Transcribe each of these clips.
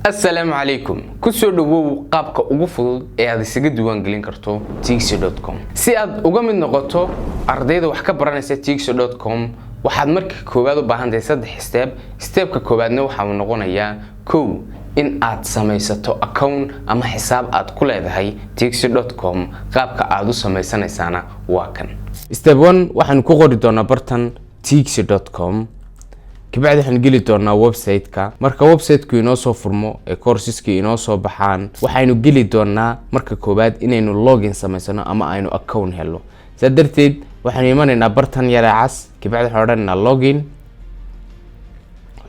السلام عليكم كسو دغو قابka ugu fudud ee aad isaga diiwaan gelin karto tixi.com si aad uga mid noqoto ardayda wax ka baranaysa tixi.com waxaad markii koowaad u baahan tahay 3 step ka koowaadna waxa uu noqonayaa in aad samaysato account ama xisaab aad ku leedahay tixi.com qaabka aad u samaysanaysaana waa kan step 1 waxaan ku qori doonaa bartan tixi.com كبعد حنقلي دونا ويب سايت كا مركا ويب سايت كو inoo soo furmo ee courseski inoo soo baxaan waxaynu geli doonaa marka koobaad inaynu login samaysano ama aynu account helo sadarteed waxaan iimanaynaa bartan yaraacas كبعد waxaan odhanaynaa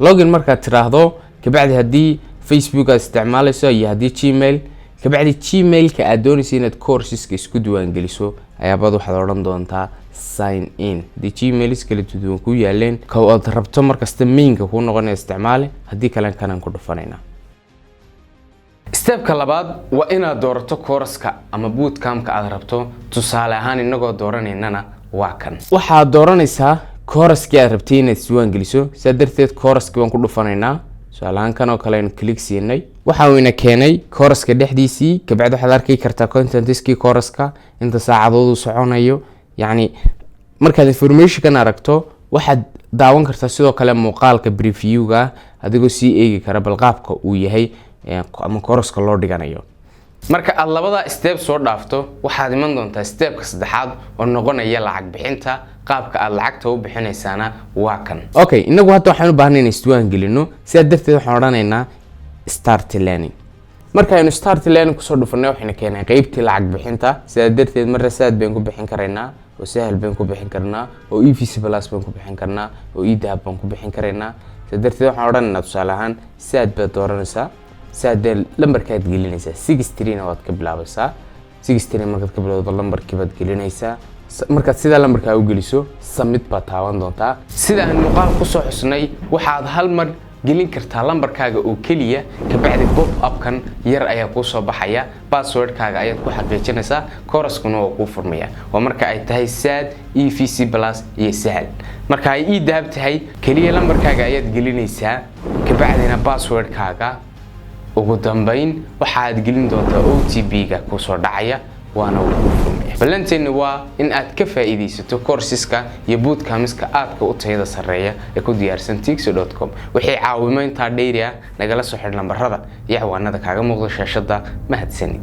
login marka tiraahdo كبعد hadii Facebook aad isticmaalayso iyo hadii Gmail كبعد Gmail ka aad doonayso inaad courseska isku diiwaan geliso ayaabad waxaad odhan doontaa sign in the Gmail iskala duwan ku yaaleen ka aad rabto markasta mainka ku noqonay isticmaale hadii kale kan ku dhufanayna step ka labaad waa inaad doorato course-ka ama bootcamp-ka aad rabto tusaale ahaan inagoo dooraneynana waa kan waxaad dooranaysaa course-ka aad rabtay inaad isdiiwaan geliso sadarteed course-ka waan ku dhufanaynaa su'aalahan kan oo kale aan click siinay waxa uu ina keenay course-ka dhexdiisii kabacdi waxaad arki kartaa content-iskii course-ka inta saacadood uu soconayo يعني markaad information kan aragto waxaad daawan kartaa sidoo kale muuqaalka preview-ga adigoo si eegi kara bal qaabka uu yahay ama course-ka loo dhiganayo marka aad labada step soo dhaafto waxaad iman doontaa step-ka saddexaad oo noqonaya lacag bixinta qaabka aad lacagta u bixinaysaana waa kan okay inagu hadda waxaan u baahanahay in isdiiwaan gelino si aad darteed waxaan oranaynaa start learning marka aynu start learning ku soo dhufanay waxayna keenay qaybtii lacag bixinta sida darteed mar rasaad baan ku bixin karaynaa oo sahal baan ku bixin karnaa oo EVC Plus baan ku bixin karnaa oo e-dahab baan ku bixin karaynaa sida darteed waxaan oranaynaa tusaale ahaan saad baad dooranaysaa saad lambarkaad gelinaysaa 63 waad ka bilaabaysaa 63 markaad ka bilowdo lambarkii baad gelinaysaa markaad sida lambarka u geliso submit baad taaban doontaa sida aan muuqaal ku soo xusnay waxaad hal mar gelin kartaa lambarkaaga oo kaliya ka bacdi pop up kan yar ayaa ku soo baxaya password-kaaga ayaad ku xaqiijinaysaa course-kuna oo ku furmaya waa marka ay tahay sad EVC Plus iyo sahal marka ay e-dahab tahay kaliya lambarkaaga ayaad gelinaysaa ka bacdina password-kaaga ugu dambeyn waxaad gelin doontaa OTP-ga ku soo dhacaya waana ugu furmaya ballanteena waa in aad ka faa'iideysato courseska iyo bootcamps-ka aadka u tayada sareeya ee ku diyaarsan tixi.com wixii caawimaynta dheeri ah nagala soo xir lambarada iyo ciwaanada kaaga muuqda shaashada mahadsanid